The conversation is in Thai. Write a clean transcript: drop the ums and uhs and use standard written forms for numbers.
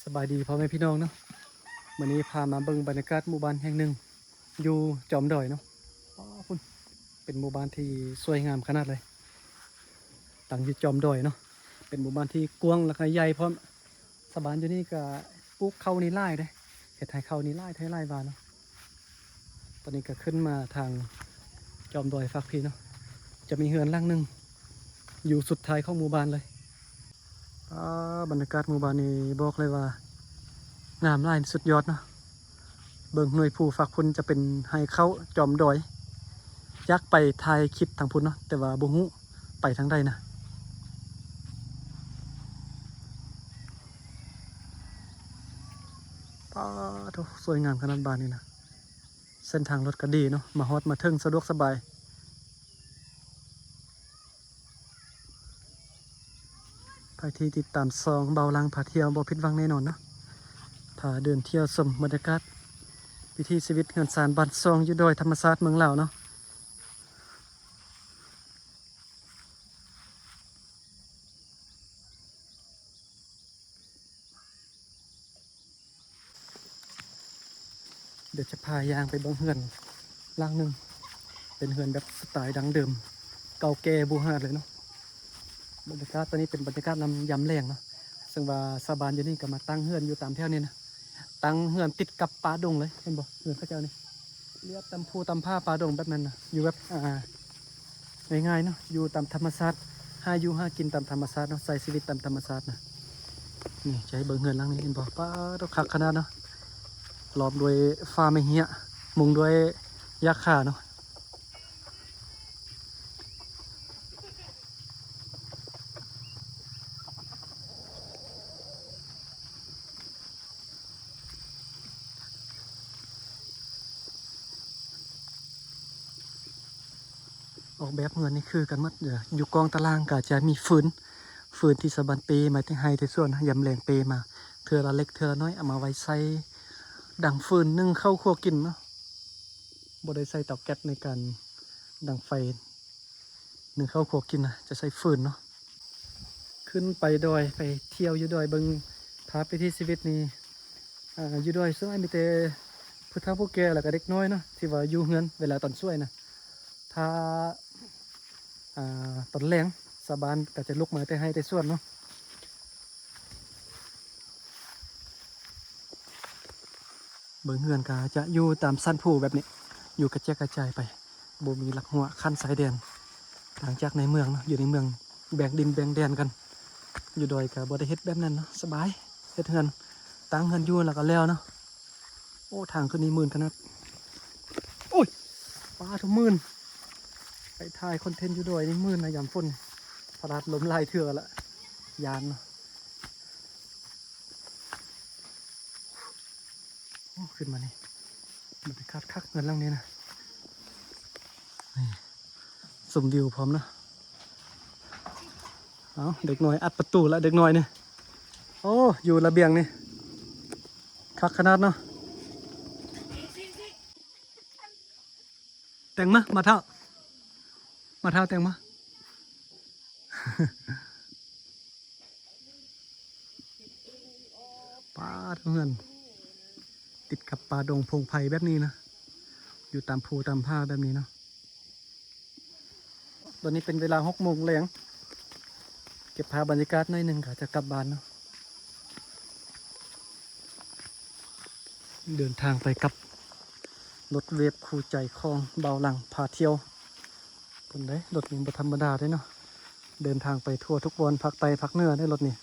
สบายดีพ่อแม่พี่น้องเนาะวันนี้พามาเบิ่งบรรยากาศหมู่บ้านแห่งหนึ่งอยู่จอมดอยเนาะอ๋อคุณเป็นหมู่บ้านที่สวยงามขนาดเลยตั้งอยู่จอมดอยเนาะเป็นหมู่บ้านที่กว้างและก็ใหญ่พร้อมสบานอยู่นี่ก็ปลูกข้าวนี่ไร่เลยเห็ดไทยข้าวนี่ไร่ไทยไร่บานเนาะตอนนี้ก็ขึ้นมาทางจอมดอยฝักพี่เนาะจะมีเฮือนหลังหนึ่งอยู่สุดท้ายของหมู่บ้านเลยบรรยากาศหมู่บ้านนี้บอกเลยว่างามหลายสุดยอดเนาะเบิ่งหน่วยผู้ฝากพุ่นจะเป็นให้เข้าจอมดอยอยากไปถ่ายคลิปทางพุ่นเนาะแต่ว่าบ่ฮู้ไปทางใดนะป้าโธ่สวยงามขนาดบ้านนี่นะเส้นทางรถก็ดีเนาะมาฮอดมาถึงสะดวกสบายไปที่ติดตามซองเบาลังพาเที่ยวบ่ผิดหวังแน่นอนเนาะพาเดินเที่ยวชมบรรยากาศวิถีชีวิตเงินสารบ้านซองอยู่ดอยธรรมศาสตร์เมืองลาวเนาะเดี๋ยวจะพายางไปเบิ่งเฮือนหลังหนึ่งเป็นเฮือนแบบสไตล์ดั้งเดิมเก่าแก่โบราณเลยเนาะบรรยากาศตอนนี้เป็นบรรยากาศยามแล้งเนาะซึ่งว่าชาวบ้านอยู่นี่ก็มาตั้งเฮือนอยู่ตามแถวนี้นะตั้งเฮือนติดกับป่าดงเลยเห็นบ่เฮือนเขาเจ้านี่เรียบตามภูตามผ้าป่าดงแบบนั้นนะอยู่แบบง่ายๆเนาะอยู่ตามธรรมชาติหาอยู่หากินตามธรรมชาติเนาะใช้ชีวิตตามธรรมชาตินะนี่จะให้เบิ่งเฮือนหลังนี้เห็นบ่ป้าดอกคักขนาดเนาะล้อมด้วยฟ้าไม่เหี้ยมุงด้วยหญ้าคาเนาะออกแบบเงินนี่คือกันหมดอยู่กองตารางก็จะมีฟืนที่สะบันเปมาที่ไฮที่ส่วนยำแรงเปมาเทือละเล็กเทือละน้อยเอามาไว้ใส่ดังฟืนนึ่งเข้าวคั่วกินเนาะบ่ได้ใส่เตาแก๊สในการดังไฟนึ่งเข้าวคั่วกินนะจะใส่ฟืนเนาะขึ้นไปดอยไปเที่ยวอยู่ดอยเบิ่งพาไปที่ชีวิตนี่อยู่ดอยส่วนใหญ่มีแต่ผู้เฒ่าผู้แก่แล้วก็เด็กน้อยเนาะที่ว่าอยู่เฮือนเวลาตอนช่วยนะถ้าตอนแรงสะบานก็จะลุกมาแต่ให้แต่ส่วนเนาะเบิ่งเฮือนก็จะอยู่ตามสั้นผู้แบบนี้อยู่กระจายไปบ่มีหลักหัวขั้นสายแดนหลังจากในเมืองเนาะอยู่ในเมืองแบ่งดินแบ่งแดนกันอยู่ดอยก็บ่ได้เฮ็ดแบบนั้นเนาะสบายเฮ็ดเฮือนตั้งเฮือนอยู่แล้วก็แล้วเนาะโอ้ทางขึ้นนี่มื่นขนาดโอ้ยปลาทุกมื่นไปถ่ายคอนเทนต์อยู่ดอยนี่มื่นนะยามฝนพลาดล้มลายเถื่อละยานเนาะขึ้นมานี่บรรยากาศคักเงินล่างนี้นะนี่สมวิวพร้อมนะเอาเด็กน้อยอัดประตูแล้วเด็กน้อยนี่โอ้อยู่ระเบียงนี่คักขนาดเนาะแต่งมาเท่าแต่งมา ป้าเพื่อนติดกับป่าดงพงไผ่แบบนี้นะอยู่ตามภูตามผ้าแบบนี้เนาะตอนนี้เป็นเวลา6 โมงแรงเก็บภาพบรรยากาศหน่อยหนึ่งค่ะจะกลับบ้านเนาะเดินทางไปกับรถเวฟคู่ใจคลองเบาหลังพาเที่ยวคนได้รถนี้บ่ธรรมดาได้เนาะเดินทางไปทั่วทุกวันภาคใต้ภาคเหนือได้รถนี้